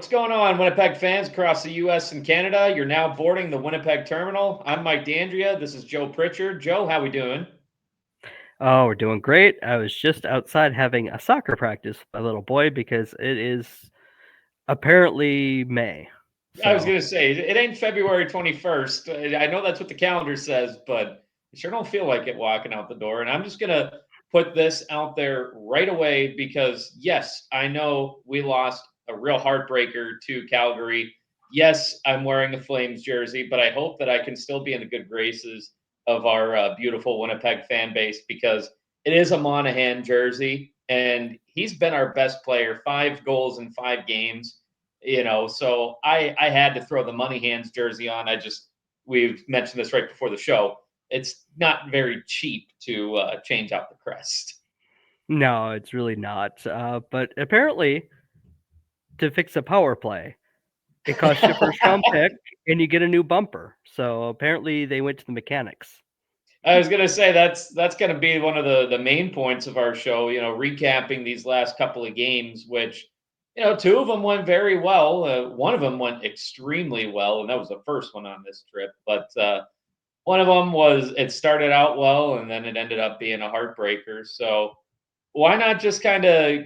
going on, Winnipeg fans across the U.S. and Canada? You're now boarding the Winnipeg terminal. I'm Mike D'Andrea. This is Joe Pritchard. Joe, how we doing? Oh, we're doing great. I was just outside having a soccer practice with my little boy because it is apparently May. I was So, going to say, it ain't February 21st. I know that's what the calendar says, but I sure don't feel like it walking out the door. And I'm just going to put this out there right away because, yes, I know we lost a real heartbreaker to Calgary. Yes, I'm wearing a Flames jersey, but I hope that I can still be in the good graces of our beautiful Winnipeg fan base because it is a Monahan jersey, and he's been our best player, 5 goals in 5 games. So I had to throw the money hands jersey on. We've mentioned this right before the show. It's not very cheap to change out the crest. no, it's really not. But apparently, to fix a power play, it costs you a first round pick and you get a new bumper. So, apparently, they went to the mechanics. I was gonna say that's gonna be one of the main points of our show. Recapping these last couple of games, which two of them went very well. One of them went extremely well, and that was the first one on this trip. But one of them it started out well, and then it ended up being a heartbreaker. So why not just kind of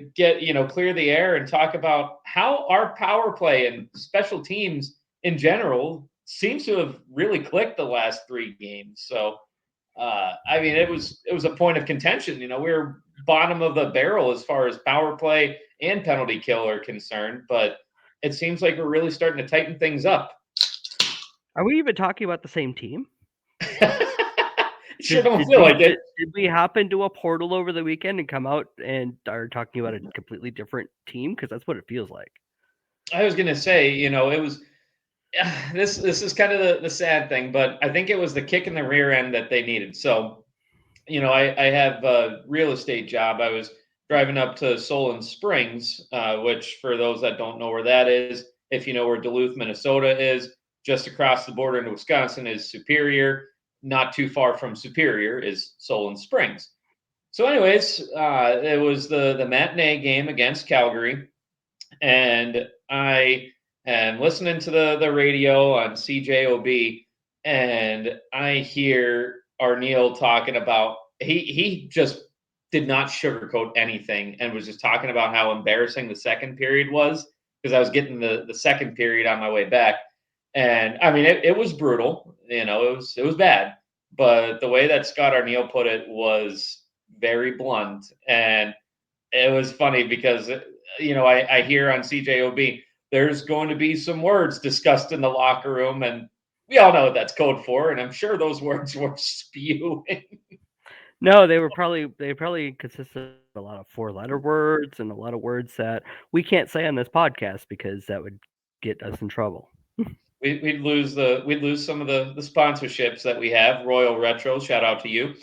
clear the air and talk about how our power play and special teams in general seems to have really clicked the last 3 games. So I mean, it was a point of contention. We were bottom of the barrel as far as power play and penalty kill are concerned, but it seems like we're really starting to tighten things up. Are we even talking about the same team? Sure Did, don't did feel we like it. did we hop into a portal over the weekend and come out and are talking about a completely different team? Because that's what it feels like. I was gonna say, it was this is kind of the sad thing, but I think it was the kick in the rear end that they needed. So, I have a real estate job. I was driving up to Solon Springs, which for those that don't know where that is, if you know where Duluth, Minnesota is, just across the border into Wisconsin is Superior. Not too far from Superior is Solon Springs. So, anyways, it was the matinee game against Calgary, and I am listening to the radio on CJOB, and I hear Arneal talking about he just did not sugarcoat anything and was just talking about how embarrassing the second period was because I was getting the second period on my way back, and I mean it was brutal, it was bad, but the way that Scott Arneal put it was very blunt, and it was funny because I hear on CJOB there's going to be some words discussed in the locker room, and we all know what that's code for, and I'm sure those words were spewing. No, they probably consisted of a lot of four-letter words and a lot of words that we can't say on this podcast because that would get us in trouble. We'd lose some of the sponsorships that we have. Royal Retro, shout out to you.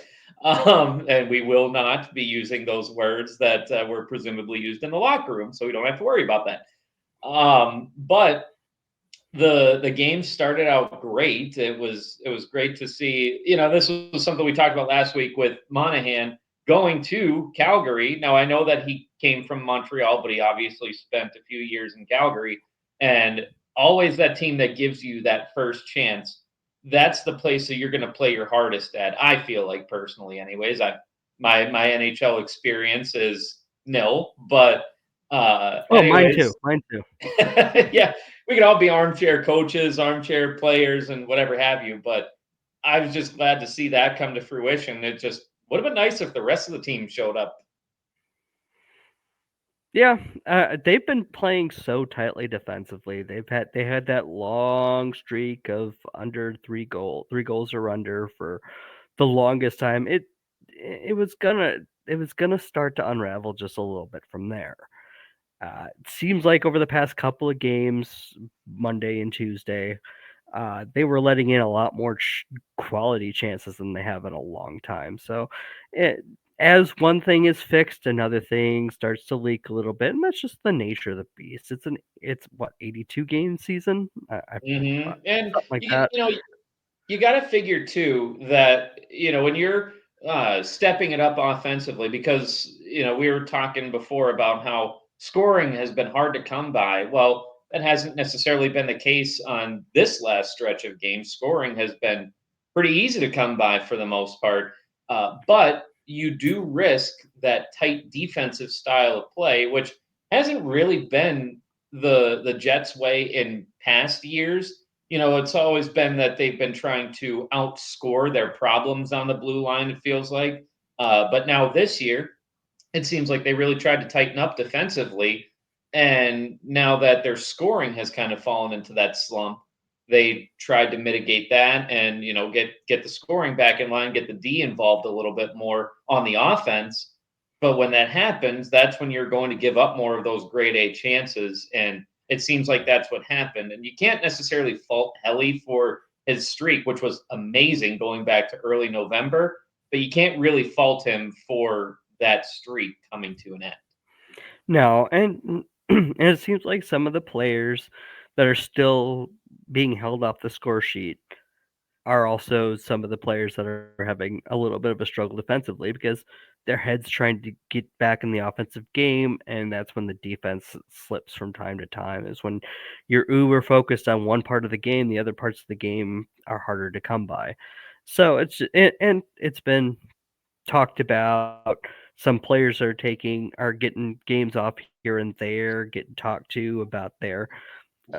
And we will not be using those words that were presumably used in the locker room, so we don't have to worry about that. But the game started out great. It was great to see. This was something we talked about last week with Monahan going to Calgary. Now I know that he came from Montreal, but he obviously spent a few years in Calgary, and always that team that gives you that first chance. That's the place that you're going to play your hardest at. I feel like personally, anyways. My NHL experience is nil, but Oh, mine too. anyways, Mine too. yeah, we could all be armchair coaches, armchair players, and whatever have you. But I was just glad to see that come to fruition. It just would have been nice if the rest of the team showed up. Yeah, they've been playing so tightly defensively. They had that long streak of under 3 goals or under for the longest time. It was gonna start to unravel just a little bit from there. It seems like over the past couple of games, Monday and Tuesday, they were letting in a lot more quality chances than they have in a long time. So, it, as one thing is fixed, another thing starts to leak a little bit, and that's just the nature of the beast. It's what 82 game season, And something like you, that. you know, you got to figure too that when you're stepping it up offensively, because we were talking before about how scoring has been hard to come by. Well, that hasn't necessarily been the case on this last stretch of games. Scoring has been pretty easy to come by for the most part, but you do risk that tight defensive style of play, which hasn't really been the Jets' way in past years. It's always been that they've been trying to outscore their problems on the blue line, it feels like. But now this year, it seems like they really tried to tighten up defensively. And now that their scoring has kind of fallen into that slump, they tried to mitigate that and get the scoring back in line, get the D involved a little bit more on the offense. But when that happens, that's when you're going to give up more of those grade A chances. And it seems like that's what happened. And you can't necessarily fault Helly for his streak, which was amazing going back to early November, but you can't really fault him for that streak coming to an end. No, and and it seems like some of the players that are still being held off the score sheet are also some of the players that are having a little bit of a struggle defensively because their heads trying to get back in the offensive game, and that's when the defense slips from time to time. Is when you're uber focused on one part of the game, the other parts of the game are harder to come by. So it's been talked about. Some players are getting games off here and there, getting talked to about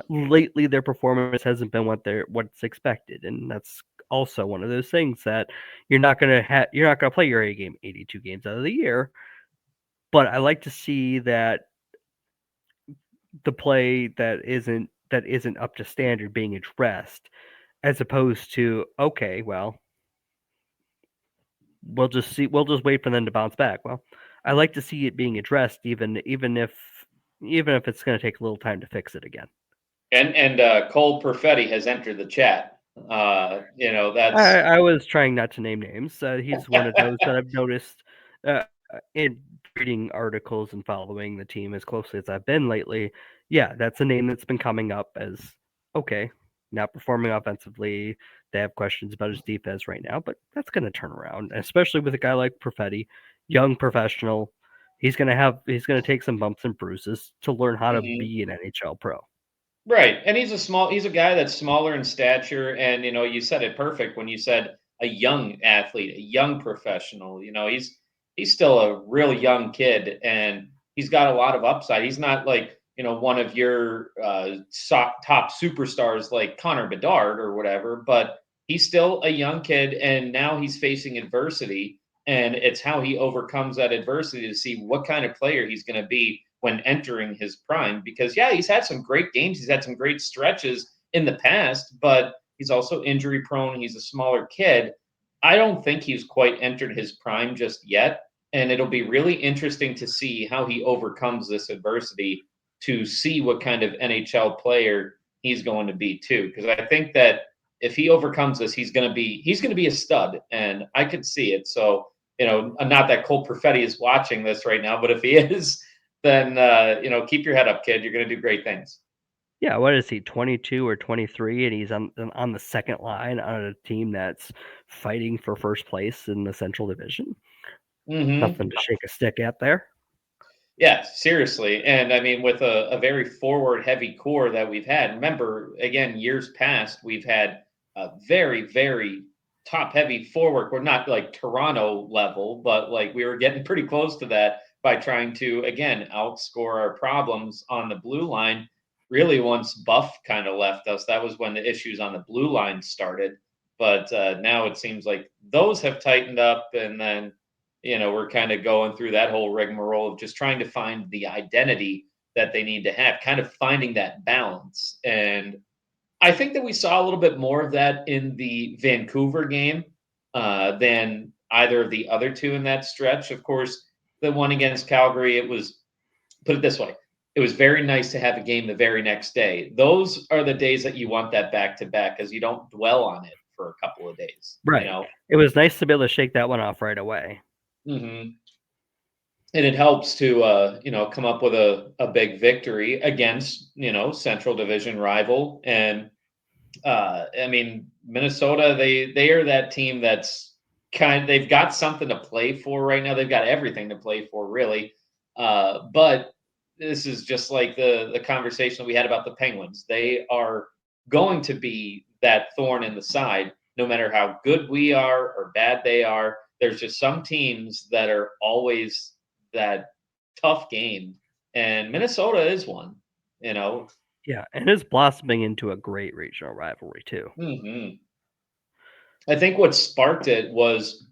lately their performance hasn't been what's expected, and that's also one of those things that you're not gonna play your A game 82 games out of the year. But I like to see that the play that isn't up to standard being addressed, as opposed to okay, well, we'll just wait for them to bounce back. Well, I like to see it being addressed, even if it's going to take a little time to fix it again. And Cole Perfetti has entered the chat. That's I was trying not to name names. He's one of those that I've noticed in reading articles and following the team as closely as I've been lately. Yeah, that's a name that's been coming up as okay, not performing offensively. They have questions about his defense right now, but that's going to turn around, especially with a guy like Perfetti, young professional. He's going to take some bumps and bruises to learn how to mhm. be an NHL pro. Right, and he's a guy that's smaller in stature, and you said it perfect when you said a young athlete, a young professional. He's still a real young kid, and he's got a lot of upside. He's not like one of your top superstars like Connor Bedard or whatever, but he's still a young kid, and now he's facing adversity, and it's how he overcomes that adversity to see what kind of player he's going to be when entering his prime. Because yeah, he's had some great games, he's had some great stretches in the past, but he's also injury prone. He's a smaller kid. I don't think he's quite entered his prime just yet, and it'll be really interesting to see how he overcomes this adversity to see what kind of NHL player he's going to be too. Because I think that if he overcomes this, he's going to be a stud, and I could see it. So not that Cole Perfetti is watching this right now, but if he is, then keep your head up, kid. You're going to do great things. Yeah, what is he, 22 or 23, and he's on the second line on a team that's fighting for first place in the Central Division. Hmm. Nothing to shake a stick at there. Yeah, seriously. And I mean, with a very forward heavy core that we've had, remember, again, years past, we've had a very, very top heavy forward. We're not like Toronto level, but like we were getting pretty close to that by trying to, again, outscore our problems on the blue line. Really, once Buff kind of left us, that was when the issues on the blue line started. But now it seems like those have tightened up, and then we're kind of going through that whole rigmarole of just trying to find the identity that they need to have, kind of finding that balance. And I think that we saw a little bit more of that in the Vancouver game than either of the other two in that stretch. Of course, the one against Calgary, it was, put it this way, it was very nice to have a game the very next day. Those are the days that you want that back to back because you don't dwell on it for a couple of days, Right. It was nice to be able to shake that one off right away. Mm-hmm. And it helps to come up with a big victory against Central Division rival. And I mean, Minnesota, they are that team that's they've got something to play for right now. They've got everything to play for, really. But this is just like the conversation we had about the Penguins. They are going to be that thorn in the side, no matter how good we are or bad they are. There's just some teams that are always that tough game, and Minnesota is one. You know. Yeah, and it's blossoming into a great regional rivalry too. Hmm. I think what sparked it was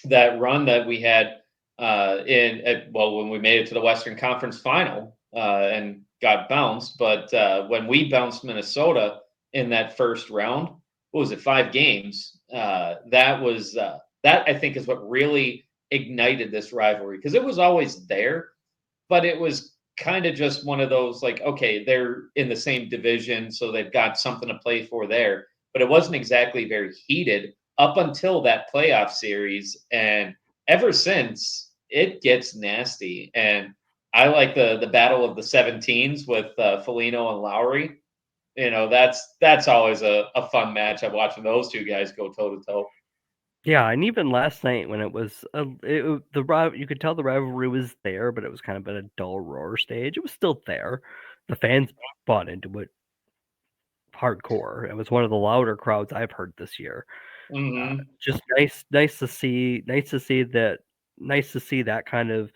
that run that we had when we made it to the Western Conference Final and got bounced. But when we bounced Minnesota in that first round, what was it, 5 games? That I think is what really ignited this rivalry, because it was always there, but it was kind of just one of those like, okay, they're in the same division, so they've got something to play for there. But it wasn't exactly very heated up until that playoff series, and ever since it gets nasty. And I like the battle of the 17s with Foligno and Lowry. That's always a fun matchup, watching those two guys go toe to toe. Yeah, and even last night when it was you could tell the rivalry was there, but it was kind of at a dull roar stage. It was still there. The fans bought into it hardcore. It was one of the louder crowds I've heard this year. Hmm. Just nice to see, nice to see that kind of,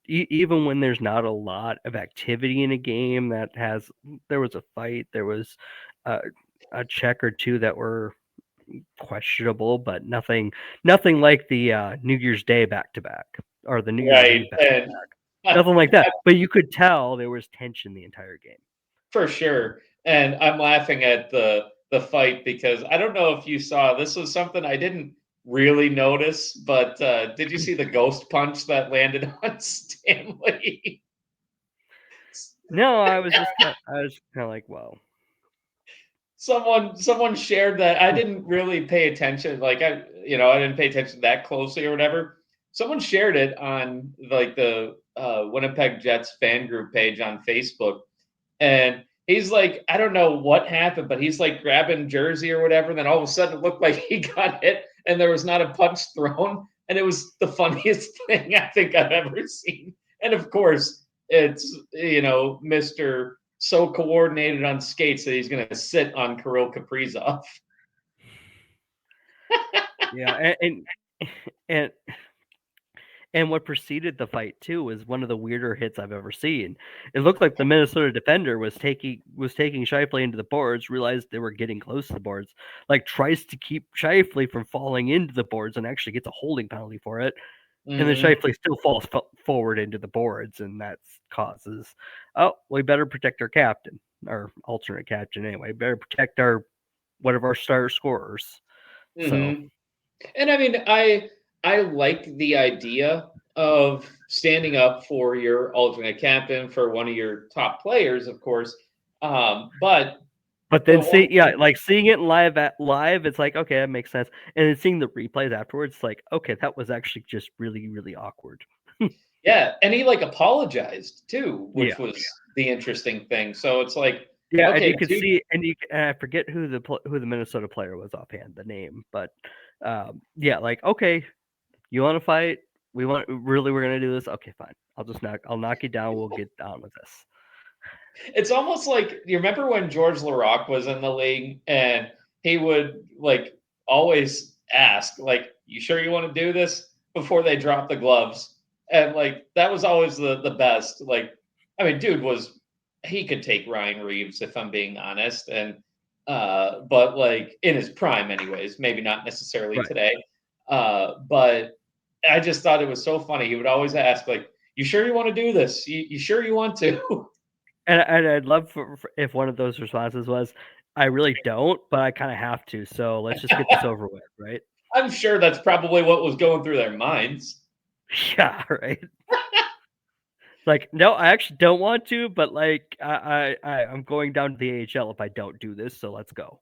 even when there's not a lot of activity in a game there was a fight, there was a check or two that were questionable, but nothing like the New Year's Day back to back or the New Year's Right. Eve back. And Nothing like that. But you could tell there was tension the entire game. for sure. And I'm laughing at the fight because I don't know if you saw, this was something I didn't really notice, but did you see the ghost punch that landed on Stanley? No, I was kind of like, well, Someone shared that. I didn't really pay attention. Like I didn't pay attention that closely or whatever. Someone shared it on like the Winnipeg Jets fan group page on Facebook, and he's like, I don't know what happened, but he's like grabbing jersey or whatever. And then all of a sudden it looked like he got hit and there was not a punch thrown. And it was the funniest thing I think I've ever seen. And of course, it's, Mr. So coordinated on skates that he's going to sit on Kirill Kaprizov. yeah, and and what preceded the fight too was one of the weirder hits I've ever seen. It looked like the Minnesota defender was taking Scheifele into the boards, realized they were getting close to the boards, like tries to keep Scheifele from falling into the boards, and actually gets a holding penalty for it. And then Mm-hmm. Scheifele still falls forward into the boards, and that causes, oh, we better protect our captain, our alternate captain anyway. Better protect one of our star scorers. So Mm-hmm. And I mean, I like the idea of standing up for your alternate captain, for one of your top players, of course. But but the then one thing, like seeing it live, it's like, okay, that makes sense. And then seeing the replays afterwards, it's like, okay, that was actually just really, really awkward. yeah, and he like apologized too, Yeah. which was the interesting thing. So it's like, Yeah, and okay, you could dude, see, and I forget who the Minnesota player was offhand, the name, but yeah, like, okay, you want to fight? We're gonna do this? Okay, fine. I'll knock you down. We'll get down with this. it's almost like, you remember when George Laraque was in the league and he would like always ask, like, you sure you want to do this, before they drop the gloves? And like that was always the best. Like, I mean, dude was, he could take Ryan Reeves, if I'm being honest. And but like in his prime anyways, maybe not necessarily Right. today. But I just thought it was so funny. He would always ask, like, you sure you want to do this? You sure you want to? And I'd love if one of those responses was, I really don't, but I kind of have to. So let's just get this over with, right? I'm sure that's probably what was going through their minds. Yeah, right. Like, no, I actually don't want to, but like, I'm going down to the AHL if I don't do this. So let's go.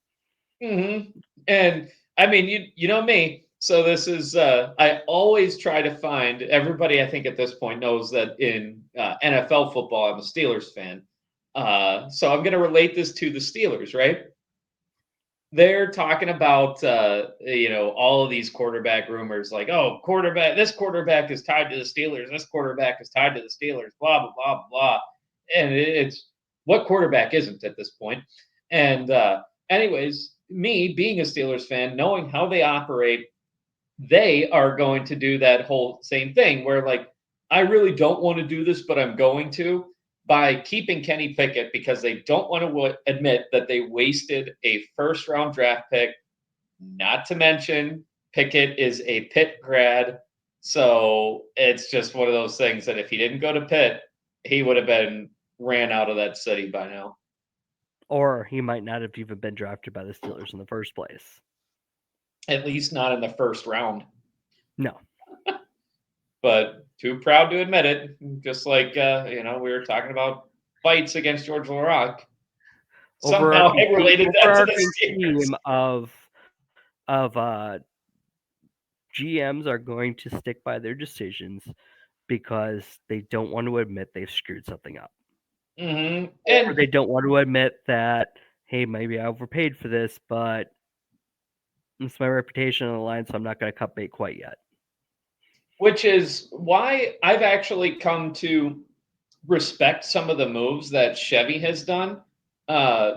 Hmm. And I mean, you know me. So this is, I always try to find, everybody I think at this point knows that in NFL football, I'm a Steelers fan. So I'm going to relate this to the Steelers, right? They're talking about all of these quarterback rumors, like, oh, this quarterback is tied to the Steelers, this quarterback is tied to the Steelers, blah blah blah blah. and it's what quarterback isn't at this point. And anyways, me being a Steelers fan, knowing how they operate, they are going to do that whole same thing where like I really don't want to do this, but I'm going to by keeping Kenny Pickett because they don't want to admit that they wasted a first round draft pick. Not to mention Pickett is a Pitt grad, so it's just one of those things that if he didn't go to Pitt, he would have been ran out of that city by now. Or he might not have even been drafted by the Steelers in the first place. At least not in the first round. No. But too proud to admit it. Just like we were talking about fights against George LaRock. Somehow I related that to the Steelers. Team of GMs are going to stick by their decisions because they don't want to admit they've screwed something up. Mm-hmm. Or they don't want to admit that, hey, maybe I overpaid for this, but it's my reputation on the line, so I'm not going to cut bait quite yet. Which is why I've actually come to respect some of the moves that Chevy has done,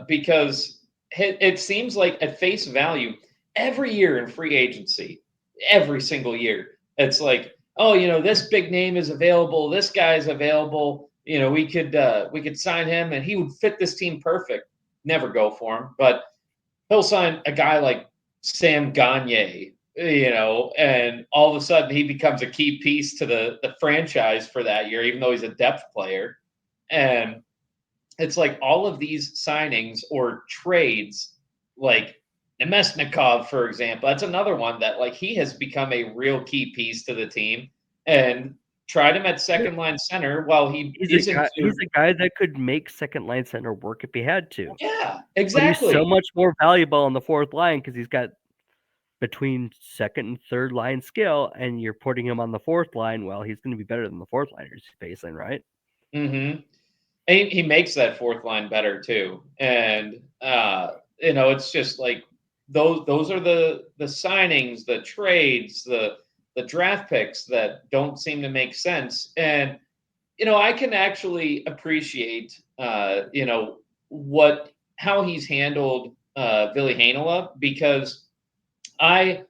because it seems like at face value, every year in free agency, every single year, it's like, oh, this big name is available, this guy's available, we could sign him and he would fit this team perfect. Never go for him, but he'll sign a guy like Sam Gagne, and all of a sudden he becomes a key piece to the franchise for that year, even though he's a depth player. And it's like all of these signings or trades, like Nemesnikov, for example, that's another one that like he has become a real key piece to the team. And tried him at second line center while he's a guy that could make second line center work if he had to. Yeah, exactly. But he's so much more valuable on the fourth line because he's got between second and third line skill, and you're putting him on the fourth line. Well, he's going to be better than the fourth liners he's facing, right? Mm-hmm. And he makes that fourth line better too. And it's just like those are the signings, the trades, the draft picks that don't seem to make sense. And I can actually appreciate how he's handled Ville Heinola, because I've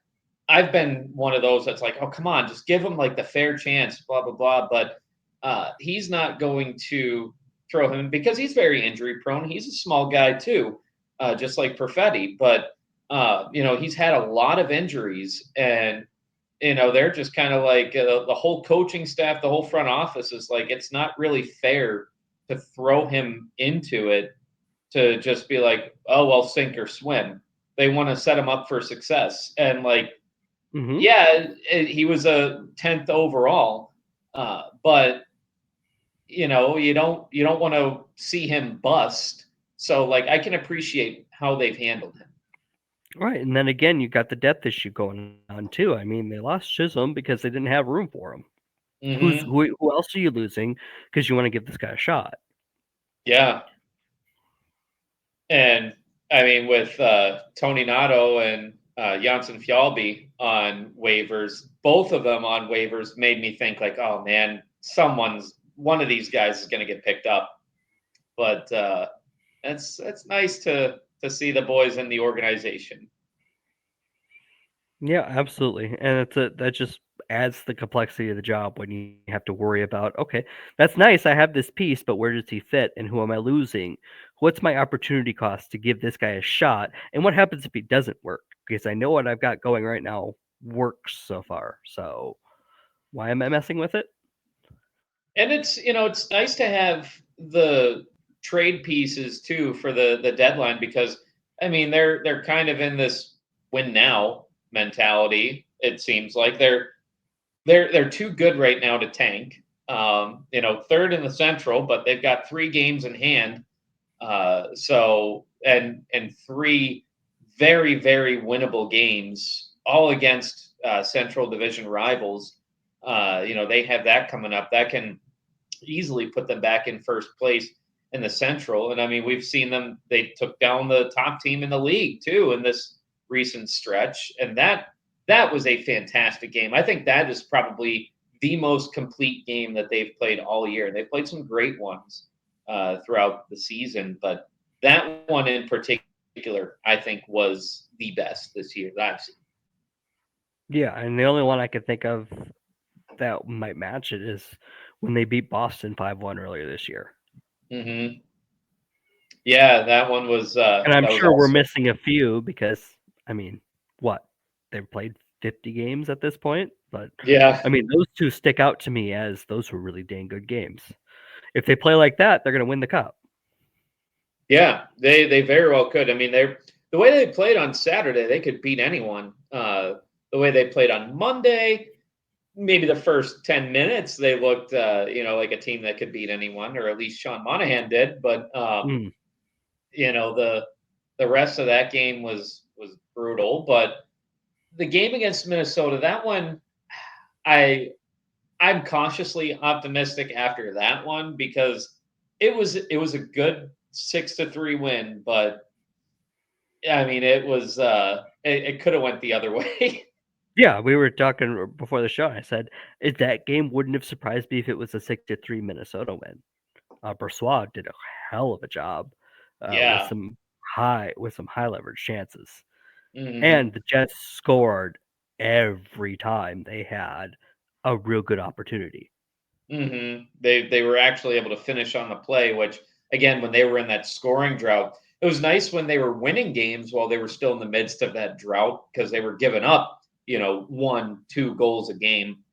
been one of those that's like, oh, come on, just give him like the fair chance, blah, blah, blah. But he's not going to throw him because he's very injury prone. He's a small guy too, just like Perfetti. But, he's had a lot of injuries, and, they're just kind of like the whole coaching staff, the whole front office is like, it's not really fair to throw him into it to just be like, oh, well, sink or swim. They want to set him up for success. And like, yeah, he was a 10th overall, but you don't want to see him bust. So like, I can appreciate how they've handled him. Right, and then again, you got the depth issue going on too. I mean, they lost Chisholm because they didn't have room for him. Mm-hmm. Who else are you losing because you want to give this guy a shot? Yeah. And I mean, with Tony Nato and Janssen Fjallby on waivers, both of them on waivers made me think like, oh man, one of these guys is going to get picked up. But it's nice to see the boys in the organization. Yeah, absolutely, and that just adds the complexity of the job when you have to worry about, okay, that's nice, I have this piece, but where does he fit, and who am I losing? What's my opportunity cost to give this guy a shot, and what happens if he doesn't work? Because I know what I've got going right now works so far, so why am I messing with it? And it's nice to have the trade pieces too for the deadline, because I mean they're kind of in this win now mentality. It seems like they're too good right now to tank. Third in the Central, but they've got 3 games in hand. So and 3 very, very winnable games, all against Central Division rivals. They have that coming up. That can easily put them back in first place in the Central. And I mean, we've seen them, they took down the top team in the league too in this recent stretch. And that was a fantastic game. I think that is probably the most complete game that they've played all year. They've played some great ones. throughout the season. But that one in particular, I think, was the best this year that I've seen. Yeah, and the only one I could think of that might match it is when they beat Boston 5-1 earlier this year. Mm-hmm. Yeah, that one was. And I'm That was sure we're also. missing a few because, I mean, what? They've played 50 games at this point, but Yeah, I mean, those two stick out to me as those were really dang good games. If they play like that, they're going to win the cup. yeah, they very well could. I mean, they the way they played on Saturday, they could beat anyone. The way they played on Monday, maybe the first 10 minutes, they looked, like a team that could beat anyone, or at least Sean Monahan did. But Mm. the rest of that game was brutal. But the game against Minnesota, that one, I I'm cautiously optimistic after that one because it was a good 6-3 win, but I mean it could have went the other way. Yeah, we were talking before the show. I said that game wouldn't have surprised me if it was a 6-3 Minnesota win. Brossoit did a hell of a job with Yeah. some high leverage chances, Hmm. and the Jets scored every time they had a real good opportunity. They were actually able to finish on the play, which again, when they were in that scoring drought, it was nice when they were winning games while they were still in the midst of that drought because they were giving up, 1, 2 goals a game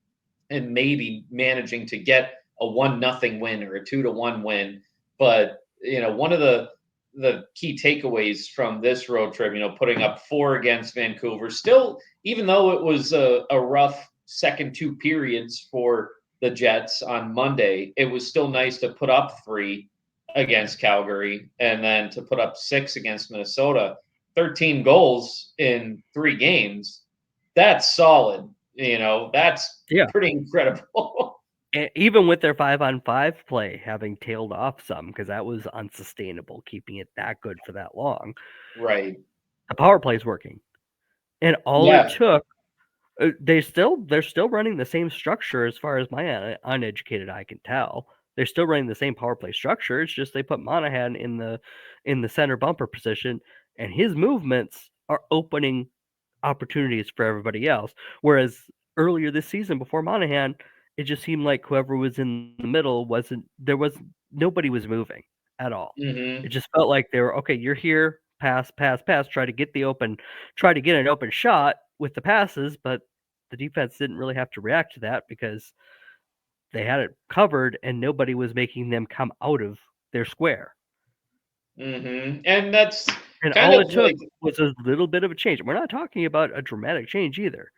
and maybe managing to get a 1-0 win or a 2-1 win. But one of the key takeaways from this road trip, putting up 4 against Vancouver, still, even though it was a rough second 2 periods for the Jets on Monday, it was still nice to put up 3 against Calgary and then to put up 6 against Minnesota. 13 goals in 3 games. That's solid. That's Yeah, pretty incredible. and even with their 5-on-5 play having tailed off some because that was unsustainable, keeping it that good for that long. Right. The power play's working, and all it Yeah. took. They're still running the same structure as far as my uneducated eye can tell. They're still running the same power play structure. It's just they put Monahan in the center bumper position, and his movements are opening opportunities for everybody else. Whereas earlier this season, before Monahan, it just seemed like whoever was in the middle was nobody was moving at all. It Hmm. just felt like they were okay. You're here, pass, pass, pass. Try to get an open shot with the passes, but the defense didn't really have to react to that because they had it covered and nobody was making them come out of their square. And that's And kind all of it took like was a little bit of a change. We're not talking about a dramatic change either.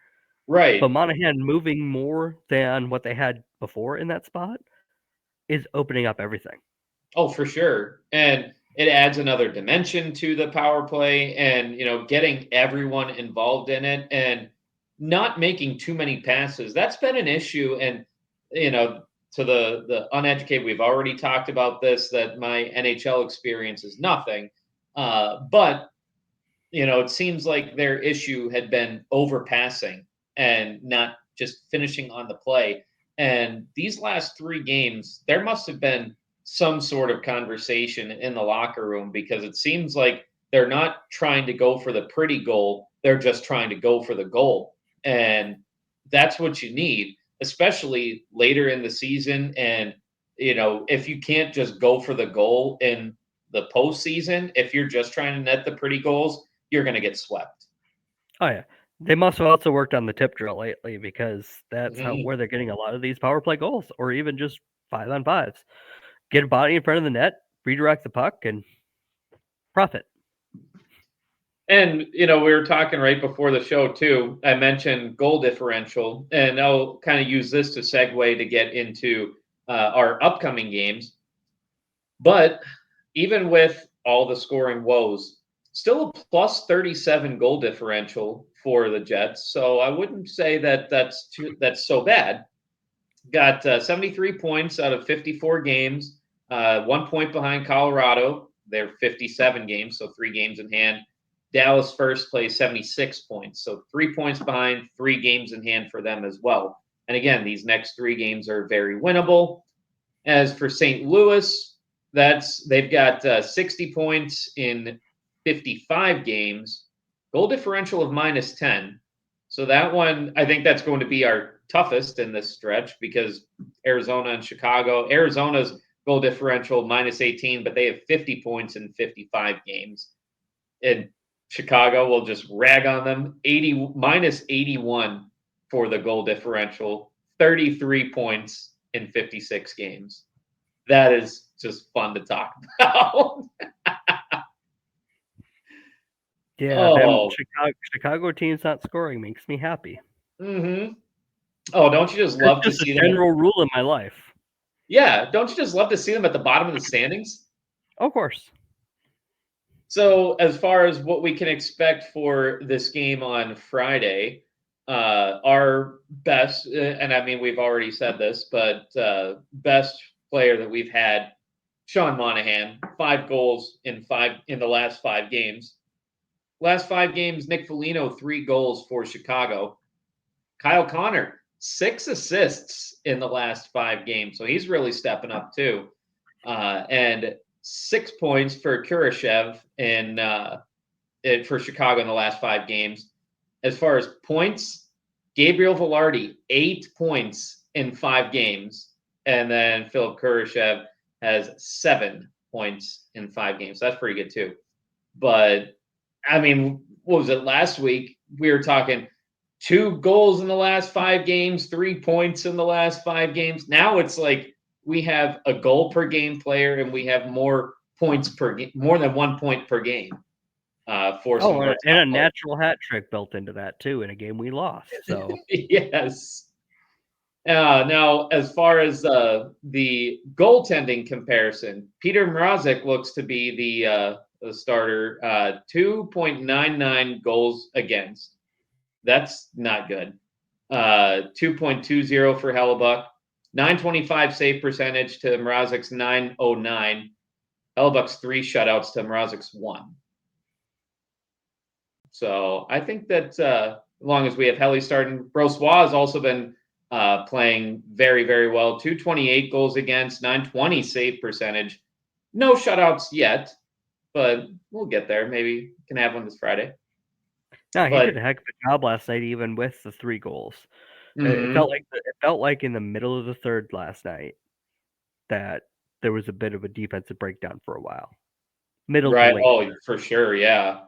But right. Monahan moving more than what they had before in that spot is opening up everything. Oh, for sure. And it adds another dimension to the power play and, getting everyone involved in it and not making too many passes. That's been an issue. And, you know, to the uneducated, we've already talked about this, that my NHL experience is nothing. But it seems like their issue had been overpassing and not just finishing on the play. And these last 3 games, there must have been some sort of conversation in the locker room because it seems like they're not trying to go for the pretty goal. They're just trying to go for the goal. And that's what you need, especially later in the season. And, if you can't just go for the goal in the postseason, if you're just trying to net the pretty goals, you're going to get swept. Oh yeah. They must have also worked on the tip drill lately because that's how Mhm. where they're getting a lot of these power play goals or even just 5-on-5s. Get a body in front of the net, redirect the puck, and profit. And we were talking right before the show too. I mentioned goal differential, and I'll kind of use this to segue to get into our upcoming games. But even with all the scoring woes, still a plus 37 goal differential for the Jets. So I wouldn't say that that's so bad. Got 73 points out of 54 games, 1 point behind Colorado. They're 57 games, so 3 games in hand. Dallas first place, 76 points. So 3 points behind, 3 games in hand for them as well. And again, these next 3 games are very winnable. As for St. Louis, They've got 60 points in 55 games, goal differential of -10. So that one, I think that's going to be our toughest in this stretch because Arizona and Chicago. Arizona's goal differential -18, but they have 50 points in 55 games. And Chicago will just rag on them. -81 for the goal differential, 33 points in 56 games. That is just fun to talk about. Yeah, them Oh, Chicago teams not scoring makes me happy. mm-hmm. Oh, don't you just That's love to just a see them? general rule in my life. Yeah, don't you just love to see them at the bottom of the standings? Of course. So, as far as what we can expect for this game on Friday, our best, and I mean, we've already said this, but best player that we've had, Sean Monahan, 5 goals in the last 5 games. Last 5 games, Nick Foligno, 3 goals for Chicago. Kyle Connor, 6 assists in the last 5 games. So he's really stepping up too. And 6 points for Kurashev for Chicago in the last 5 games. As far as points, Gabriel Velarde, 8 points in 5 games. And then Philip Kurashev has 7 points in 5 games. That's pretty good too. But I mean, what was it last week? We were talking 2 goals in the last 5 games, 3 points in the last 5 games. Now it's like we have a goal per game player and we have more points per game, more than 1 point per game for some of our and top a players. natural hat trick built into that too in a game we lost. So Yes. Now, as far as the goaltending comparison, Peter Mrazek looks to be the starter. 2.99 goals against. That's not good. 2.20 for Hellebuck. 925 save percentage to Mrazek's 909. Hellebuck's 3 shutouts to Mrazek's 1. So I think that as long as we have Helly starting, Brossois has also been playing very, very well. 228 goals against, 920 save percentage. No shutouts yet, but we'll get there. Maybe can have one this Friday. no, he But did a heck of a job last night, even with the 3 goals. It mm-hmm. felt like in the middle of the third last night that there was a bit of a defensive breakdown for a while. Middle to Right. late. Oh, for sure. Yeah.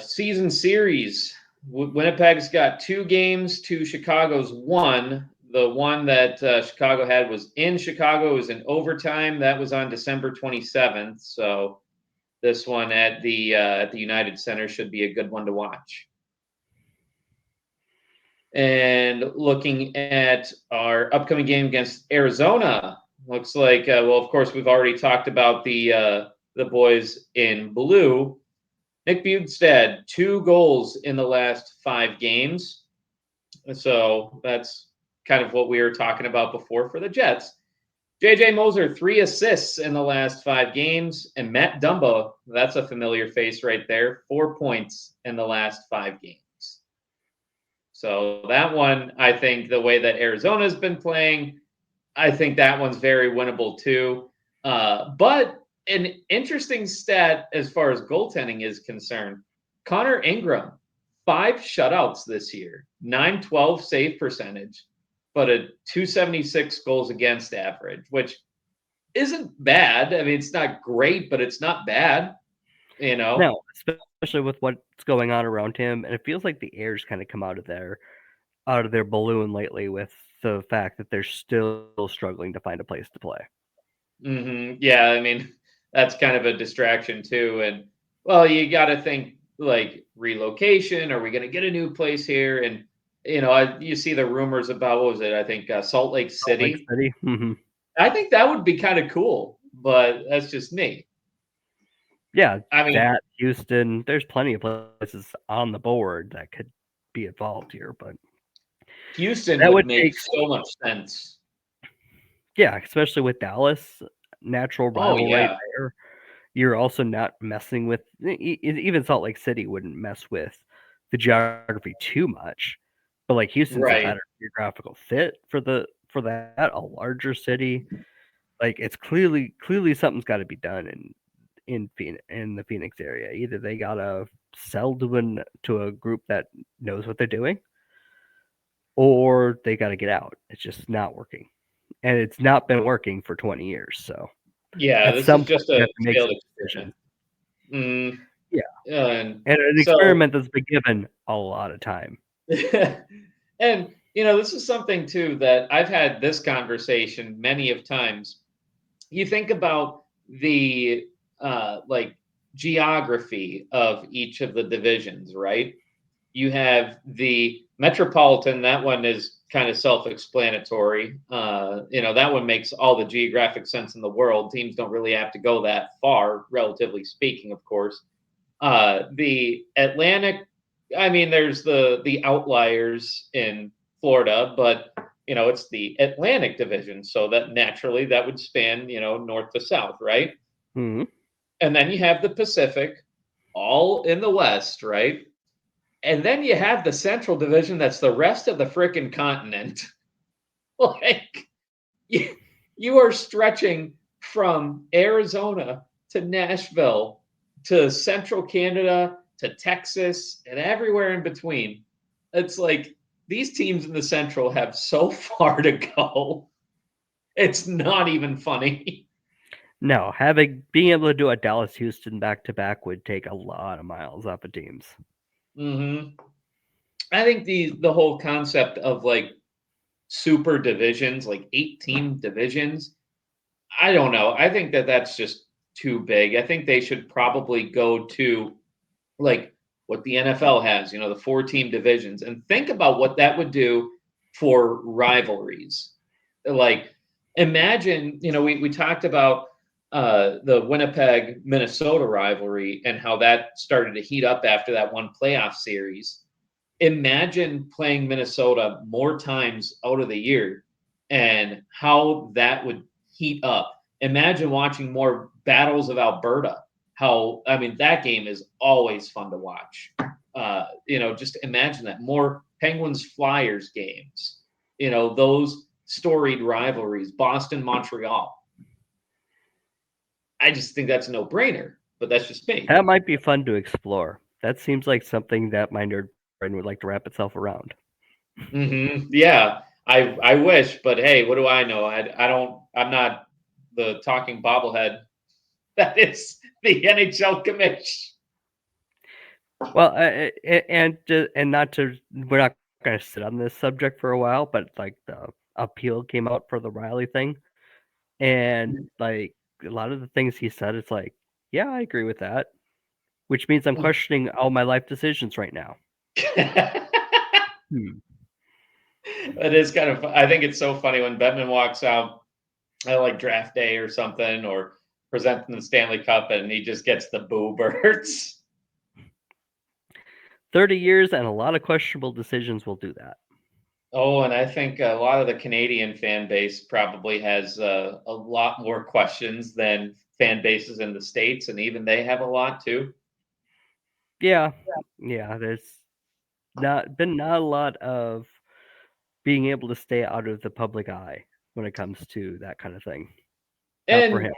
Season series. Winnipeg's got 2 games to Chicago's 1. The one that Chicago had was in Chicago. It was in overtime. That was on December 27th. So this one at the United Center should be a good one to watch. And looking at our upcoming game against Arizona, looks like well, of course, we've already talked about the boys in blue. Nick Bjugstad, 2 goals in the last 5 games. So that's kind of what we were talking about before for the Jets. JJ Moser, 3 assists in the last 5 games. And Matt Dumba, that's a familiar face right there, 4 points in the last 5 games. So that one, I think the way that Arizona's been playing, I think that one's very winnable too. But an interesting stat as far as goaltending is concerned, Connor Ingram, 5 shutouts this year, 912 save percentage, but a 276 goals against average, which isn't bad. I mean, it's not great, but it's not bad, you know? No, especially with what's going on around him. And it feels like the air's kind of come out of their balloon lately with the fact that they're still struggling to find a place to play. Mm-hmm. Yeah, I mean, that's kind of a distraction too. And well, you got to think like relocation. Are we going to get a new place here? And you see the rumors about what was it? I think Salt Lake Salt Lake City. City. Mm-hmm. I think that would be kind of cool, but that's just me. Yeah, I mean, that Houston. There's plenty of places on the board that could be involved here, but Houston that would would make take. so much sense. Yeah, especially with Dallas, natural Oh rival right yeah, there. You're also not messing with even Salt Lake City wouldn't mess with the geography too much, but like Houston's a right. better geographical fit for that a larger city. like it's clearly something's got to be done in the Phoenix area. Either they gotta sell to a group that knows what they're doing, or they got to get out. It's just not working, and it's not been working for 20 years. So Yeah, at this is some point, just you a have to make failed some experiment. decisions. Mm, Yeah, and and an so, experiment that's been given a lot of time. and this is something too that I've had this conversation many of times. You think about the like geography of each of the divisions, right? You have the Metropolitan. That one is kind of self-explanatory. That one makes all the geographic sense in the world. Teams don't really have to go that far, relatively speaking, of course. The Atlantic, I mean, there's the outliers in Florida, but it's the Atlantic division, so that naturally that would span north to south, right? Hmm. And then you have the Pacific, all in the west, right? And then you have the Central Division, that's the rest of the freaking continent. Like you, you are stretching from Arizona to Nashville to central Canada to Texas and everywhere in between. It's like these teams in the Central have so far to go. It's not even funny. No, being able to do a Dallas Houston back to back would take a lot of miles off of teams. Hmm. I think the whole concept of like super divisions, like 8-team divisions, I don't know. I think that that's just too big. I think they should probably go to like what the NFL has, the 4-team divisions, and think about what that would do for rivalries. Like, imagine, we talked about the Winnipeg, Minnesota rivalry and how that started to heat up after that one playoff series. Imagine playing Minnesota more times out of the year and how that would heat up. Imagine watching more battles of Alberta. How, I mean, that game is always fun to watch. Just imagine that more Penguins Flyers games, those storied rivalries, Boston, Montreal. I just think that's a no brainer, but that's just me. That might be fun to explore. That seems like something that my nerd brain would like to wrap itself around. Yeah, I wish, but hey, what do I know? I don't. I'm not the talking bobblehead. That is the NHL commission. Well, and not to we're not going to sit on this subject for a while, but like the appeal came out for the Riley thing, and like a lot of the things he said, it's like, yeah, I agree with that, which means I'm questioning all my life decisions right now. Hmm. It is kind of. I think it's so funny when Bettman walks out at like draft day or something, or presenting the Stanley Cup, and he just gets the boo birds. 30 years and a lot of questionable decisions will do that. Oh, and I think a lot of the Canadian fan base probably has a lot more questions than fan bases in the States, and even they have a lot too. Yeah, yeah. There's not a lot of being able to stay out of the public eye when it comes to that kind of thing. Not for And him.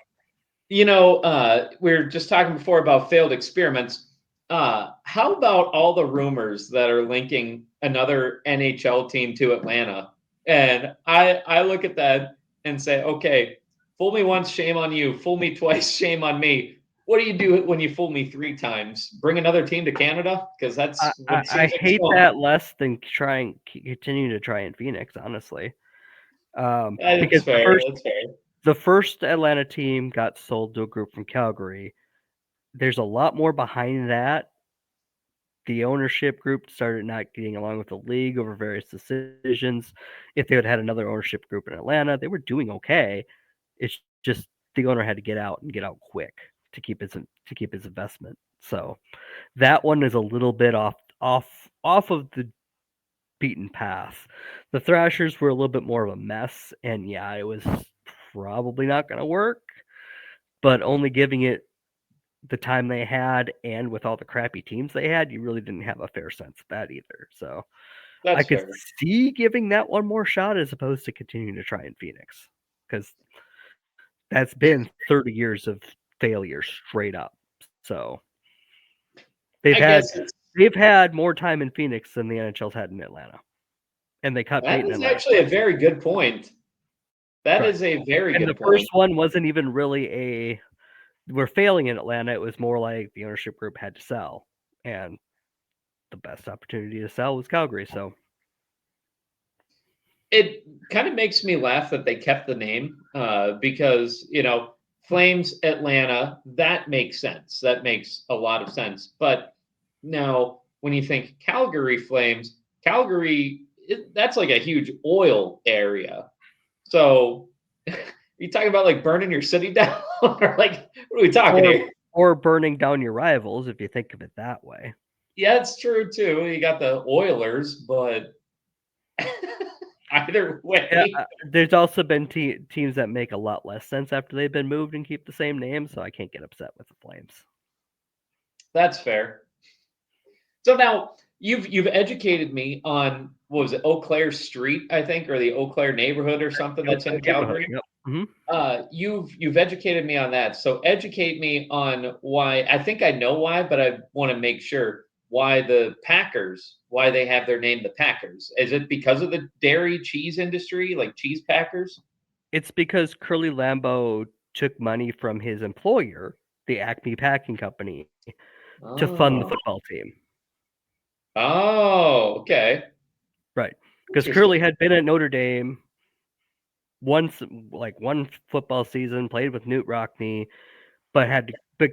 we are just talking before about failed experiments. How about all the rumors that are linking another NHL team to Atlanta? And I look at that and say, okay, fool me once, shame on you. Fool me twice, shame on me. What do you do when you fool me 3 times? Bring another team to Canada? Because I, that's what I, it I seems like it's hate going. that less than continuing to try in Phoenix, honestly. That's Because fair. That's fair. the first Atlanta team got sold to a group from Calgary. There's a lot more behind that. The ownership group started not getting along with the league over various decisions. If they had had another ownership group in Atlanta, they were doing okay. It's just the owner had to get out and get out quick to keep his investment. So that one is a little bit off of the beaten path. The Thrashers were a little bit more of a mess, and yeah, it was probably not going to work. But only giving it the time they had, and with all the crappy teams they had, you really didn't have a fair sense of that either. So I That's could fair. see giving that one more shot as opposed to continuing to try in Phoenix, because That's been 30 years of failure straight up. So they've I had guess more time in Phoenix than the NHL's had in Atlanta, and they cut bait that in is Atlanta actually a twice. very good point. That Right. is a very And the good first point. one wasn't even really we're failing in Atlanta. It was more like the ownership group had to sell, and the best opportunity to sell was Calgary. So It kind of makes me laugh that they kept the name because, Flames Atlanta, that makes sense. That makes a lot of sense. But now, when you think Calgary Flames, Calgary, that's like a huge oil area. So, you talking about like burning your city down, or like what are we talking or here? or burning down your rivals if you think of it that way. Yeah, it's true too. You got the Oilers, but either Yeah, way, there's also been teams that make a lot less sense after they've been moved and keep the same name, so I can't get upset with the Flames. that's fair. So now you've educated me on what was it, Eau Claire Street, I think, or the Eau Claire neighborhood or something that's in Neighborhood. Calgary. Yep. Mm-hmm. You've educated me on that. So educate me on why. I think I know why, but I want to make sure why the Packers, why they have their name the Packers. Is it because of the dairy cheese industry, like cheese packers? It's because Curly Lambeau took money from his employer, the Acme Packing Company, to fund the Oh, football team. oh, okay, Right. Because Curly interesting. had been at Notre Dame once, like one football season, played with Newt Rockne, but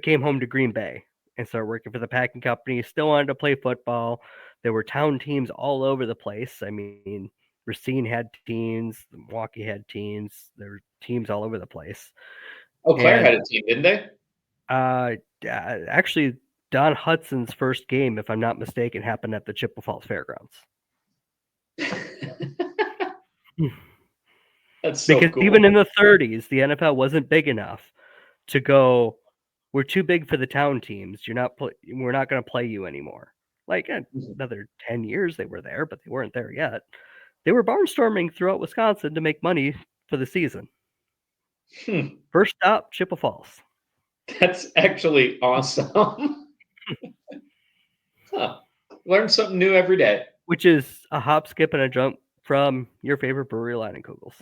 came home to Green Bay and started working for the packing company. Still wanted to play football. There were town teams all over the place. I mean, Racine had teams, Milwaukee had teams. There were teams all over the place. Oh, Claire And had a team, didn't they? actually, Don Hudson's first game, if I'm not mistaken, happened at the Chippewa Falls Fairgrounds. That's so Because cool. even in the 30s, the NFL wasn't big enough to go, we're too big for the town teams. We're not going to play you anymore. Like another 10 years they were there, but they weren't there yet. They were barnstorming throughout Wisconsin to make money for the season. Hmm. First stop, Chippewa Falls. That's actually awesome. Huh. Learn something new every day. Which is a hop, skip, and a jump from your favorite brewery, Leinenkugels.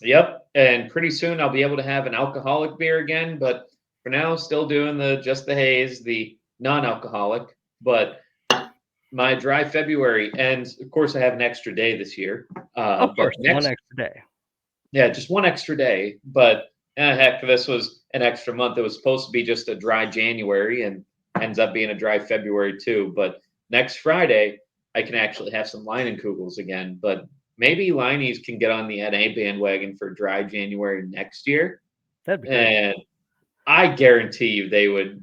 Yep. And pretty soon I'll be able to have an alcoholic beer again, but for now, still doing just the haze, the non-alcoholic. But my dry February ends. Of course, I have an extra day this year. Of But course, one next, extra day. yeah, just one extra day. But heck, this was an extra month. It was supposed to be just a dry January and ends up being a dry February too. But next Friday, I can actually have some Leinenkugels again. But maybe Lineys can get on the NA bandwagon for dry January next year. That'd be great. And I guarantee you they would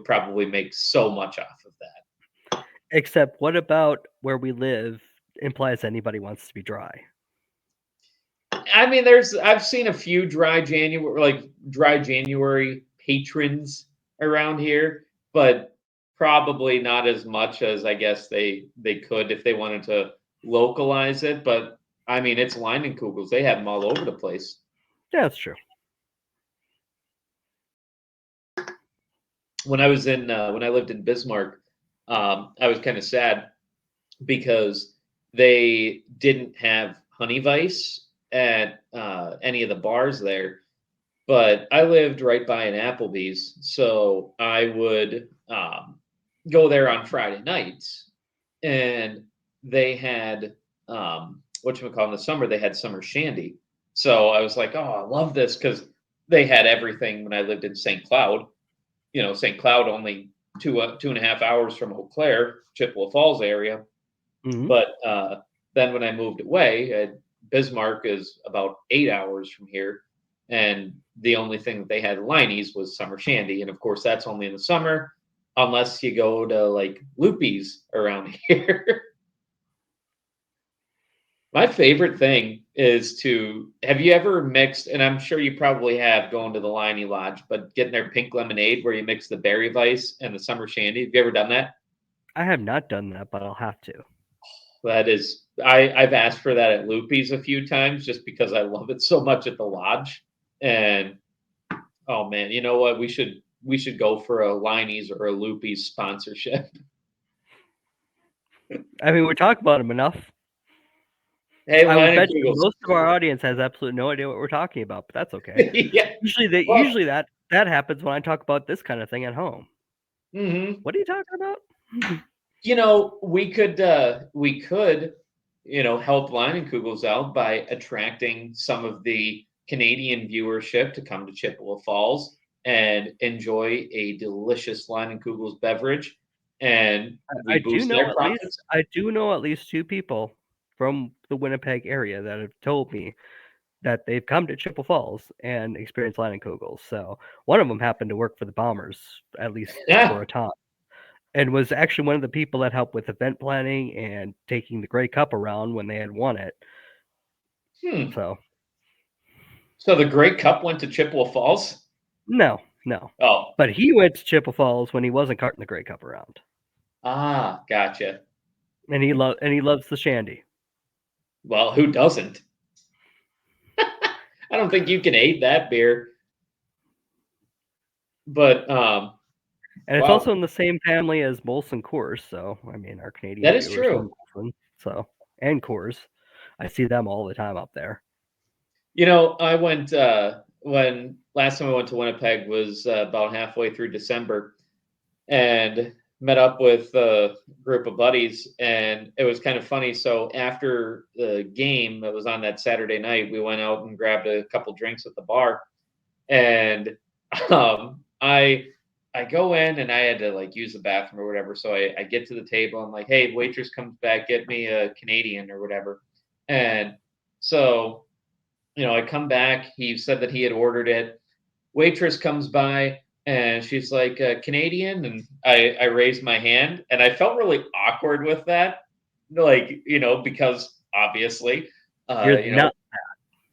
probably make so much off of that. Except, what about where we live implies anybody wants to be dry? I mean, I've seen a few dry January patrons around here, but probably not as much as I guess they could if they wanted to localize it. But I mean, it's Leinenkugels. They have them all over the place. Yeah, that's true. When I lived in Bismarck, I was kind of sad because they didn't have honey vice at any of the bars there. But I lived right by an Applebee's, so I would go there on Friday nights, and they had what you call in the summer. They had summer shandy, so I was like, oh, I love this because they had everything when I lived in St. Cloud. St. Cloud only 2.5 hours from Eau Claire, Chippewa Falls area. Mm-hmm. But then when I moved away, Bismarck is about 8 hours from here. And the only thing that they had at Liney's was summer shandy. And of course, that's only in the summer, unless you go to like Loopy's around here. My favorite thing is have you ever mixed, and I'm sure you probably have going to the Liney Lodge, but getting their pink lemonade where you mix the berry vice and the summer shandy? Have you ever done that? I have not done that, but I'll have to. That is, I've asked for that at Loopy's a few times just because I love it so much at the lodge. And oh man, you know what? We should go for a Liney's or a Loopy's sponsorship. I mean, we talk about them enough. Hey, I would bet you Leinenkugels. most of our audience has absolutely no idea what we're talking about, but that's okay. Yeah. Well, Usually that happens when I talk about this kind of thing at home. What are you talking about? we could help Leinenkugels out by attracting some of the Canadian viewership to come to Chippewa Falls and enjoy a delicious Leinenkugels beverage, and we boost their profits. I do know at least 2 people from the Winnipeg area that have told me that they've come to Chippewa Falls and experienced Leinenkugels. So one of them happened to work for the Bombers, at least for Yeah. a time, and was actually one of the people that helped with event planning and taking the Grey Cup around when they had won it. Hmm. So So the Grey Cup went to Chippewa Falls? no. Oh. But he went to Chippewa Falls when he wasn't carting the Grey Cup around. Ah, gotcha. And he loves the shandy. Well, who doesn't? I don't think you can hate that beer. But And it's wow, also in the same family as Molson Coors, so I mean our Canadian that is viewers know true. Molson, so and Coors. I see them all the time up there. I went when last time I went to Winnipeg was about halfway through December, and met up with a group of buddies, and it was kind of funny. So after the game that was on that Saturday night, we went out and grabbed a couple drinks at the bar, and I go in and I had to like use the bathroom or whatever. So I get to the table. I'm like, hey, waitress comes back, get me a Canadian or whatever. And so, I come back. He said that he had ordered it. Waitress comes by and she's like, Canadian. And I raised my hand and I felt really awkward with that. Like, because obviously, You're not.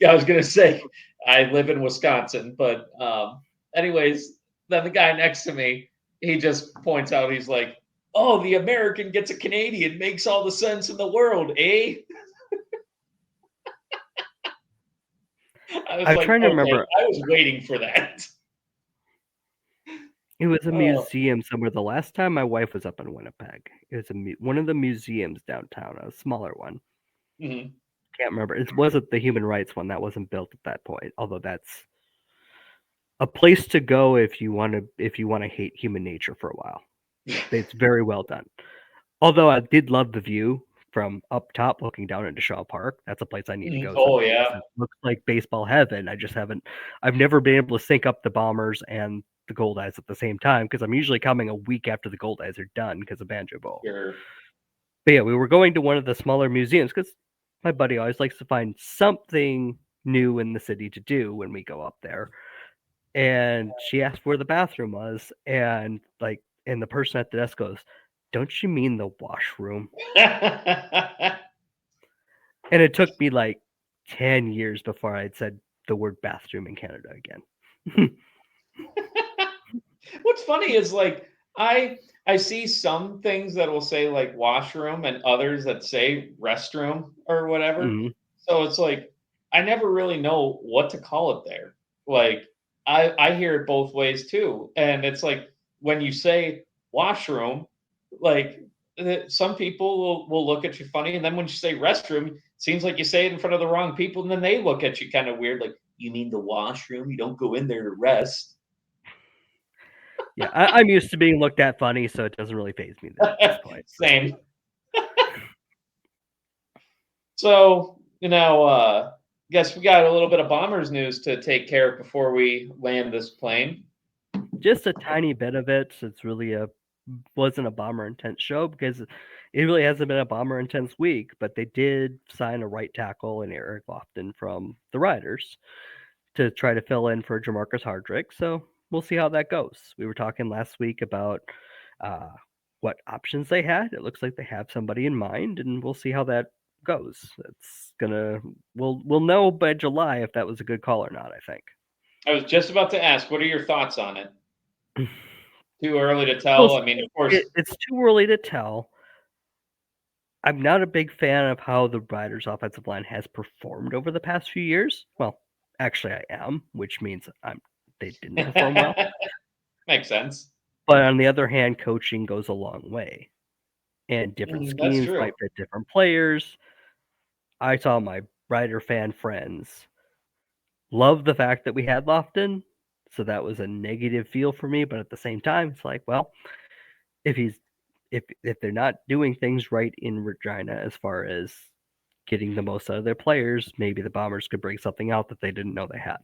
yeah, I was going to say, I live in Wisconsin, but anyways, then the guy next to me, he just points out, he's like, "Oh, the American gets a Canadian, makes all the sense in the world, eh?" I was I'm like, trying to "Okay, remember. I was waiting for that." It was a Oh, museum somewhere. The last time my wife was up in Winnipeg, it was one of the museums downtown, a smaller one. mhm. Can't remember. It wasn't the human rights one. That wasn't built at that point. Although that's a place to go if you want to hate human nature for a while. It's very well done. Although I did love the view from up top looking down into Shaw Park. That's a place I need to go Oh someday because yeah, it looks like baseball heaven. I've never been able to sync up the Bombers and the Gold Eyes at the same time because I'm usually coming a week after the Gold Eyes are done because of Banjo Bowl. sure. But yeah, we were going to one of the smaller museums because my buddy always likes to find something new in the city to do when we go up there. And she asked where the bathroom was, and the person at the desk goes, "Don't you mean the washroom?" And it took me like 10 years before I'd said the word bathroom in Canada again. What's funny is like I see some things that will say like washroom and others that say restroom or whatever. Mhm. So it's like I never really know what to call it there. Like I hear it both ways too. And it's like when you say washroom, like some people will look at you funny, and then when you say restroom, it seems like you say it in front of the wrong people, and then they look at you kind of weird, like, you mean the washroom? You don't go in there to rest. Yeah, I'm used to being looked at funny, so it doesn't really faze me at this point. Same. So, guess we got a little bit of Bombers news to take care of before we land this plane. Just a tiny bit of it. It's really wasn't a Bomber intense show because it really hasn't been a Bomber intense week, but they did sign a right tackle in Eric Lofton from the Riders to try to fill in for Jamarcus Hardrick. So we'll see how that goes. We were talking last week about uh, what options they had. It looks like they have somebody in mind, and we'll see how that goes. We'll know by July if that was a good call or not, I think. I was just about to ask, what are your thoughts on it? Too early to Well, tell. I mean, of course. it's too early to tell. I'm not a big fan of how the Riders' offensive line has performed over the past few years. Well, Actually, I am, which means they didn't perform well. Makes sense. But on the other hand, coaching goes a long way, and different That's schemes true. might fit different players. I saw my Rider fan friends love the fact that we had Lofton, so that was a negative feel for me. But at the same time, it's like, well, if they're not doing things right in Regina as far as getting the most out of their players, maybe the Bombers could bring something out that they didn't know they had.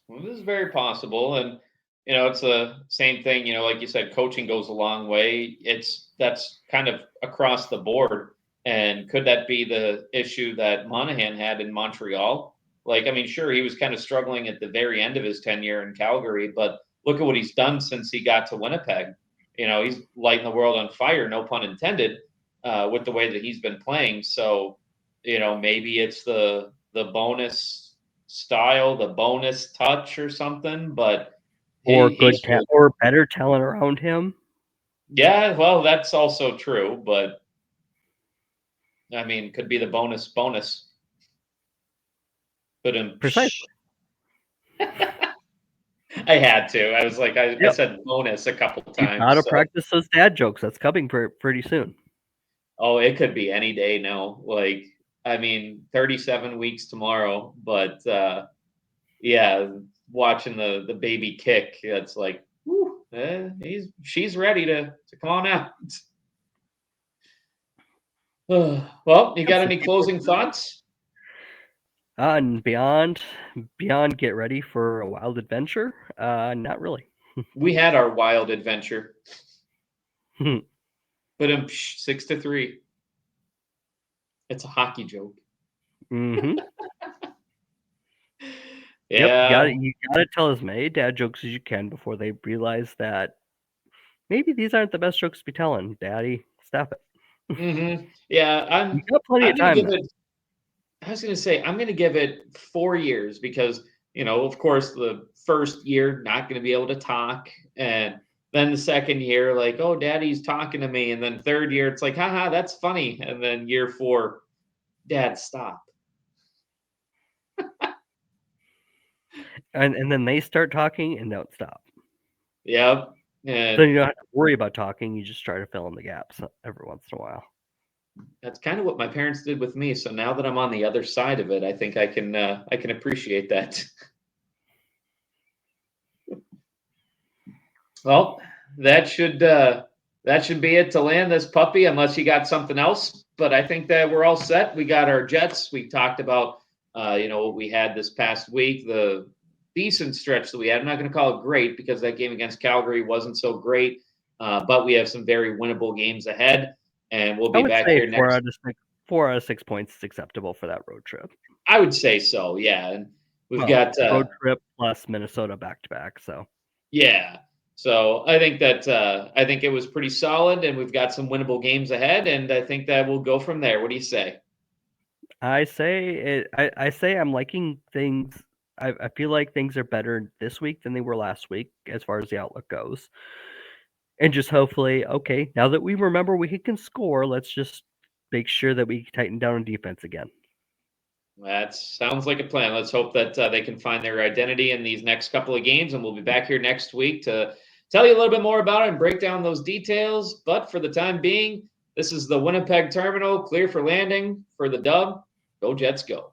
Well, this is very possible, and it's the same thing. Like you said, coaching goes a long way. That's kind of across the board. And could that be the issue that Monahan had in Montreal? Like, I mean, sure, he was kind of struggling at the very end of his tenure in Calgary, but look at what he's done since he got to Winnipeg. He's lighting the world on fire, no pun intended, with the way that he's been playing. So, maybe it's the bonus style, the bonus touch or something, but Or he's really, or better talent around him. yeah, well, that's also true, but I mean, could be the bonus. But Precisely. I had to. I was like, I Yep. said bonus a couple You times. gotta So, practice those dad jokes. That's coming pretty soon. oh, it could be any day now. Like, I mean, 37 weeks tomorrow, but yeah, watching the baby kick, it's like, whew, she's ready to come on out. Well, you got any closing thoughts? And beyond, get ready for a wild adventure. Not really. We had our wild adventure, but 6-3. It's a hockey joke. Mm-hmm. Yeah. Yep, you gotta tell as many dad jokes as you can before they realize that maybe these aren't the best jokes to be telling. Daddy, stop it. Yeah, You got plenty I'm of gonna time give then. it. I was gonna say I'm gonna give it 4 years because of course, the first year not gonna be able to talk, and then the second year, like, oh, daddy's talking to me, and then third year, it's like, haha, that's funny, and then year 4, dad, stop. And then they start talking and don't stop. Yep, So and you don't have to worry about talking. You just try to fill in the gaps every once in a while. that's kind of what my parents did with me. So now that I'm on the other side of it, I think I can appreciate that. Well, that should be it to land this puppy, unless you got something else. But I think that we're all set. We got our Jets. We talked about what we had this past week, the decent stretch that we had. I'm not going to call it great because that game against Calgary wasn't so great, but we have some very winnable games ahead, and we'll I be would back say here next. 4 out of 6 points is acceptable for that road trip. I would say so, yeah. And we've Well, got road trip plus Minnesota back to back. So yeah. So I think it was pretty solid, and we've got some winnable games ahead, and I think that we'll go from there. What do you say? I say I say I'm liking things. I feel like things are better this week than they were last week as far as the outlook goes. And just hopefully, okay, now that we remember we can score, let's just make sure that we tighten down on defense again. That sounds like a plan. Let's hope that they can find their identity in these next couple of games, and we'll be back here next week to tell you a little bit more about it and break down those details. But for the time being, this is the Winnipeg terminal, clear for landing for the dub. Go Jets, go.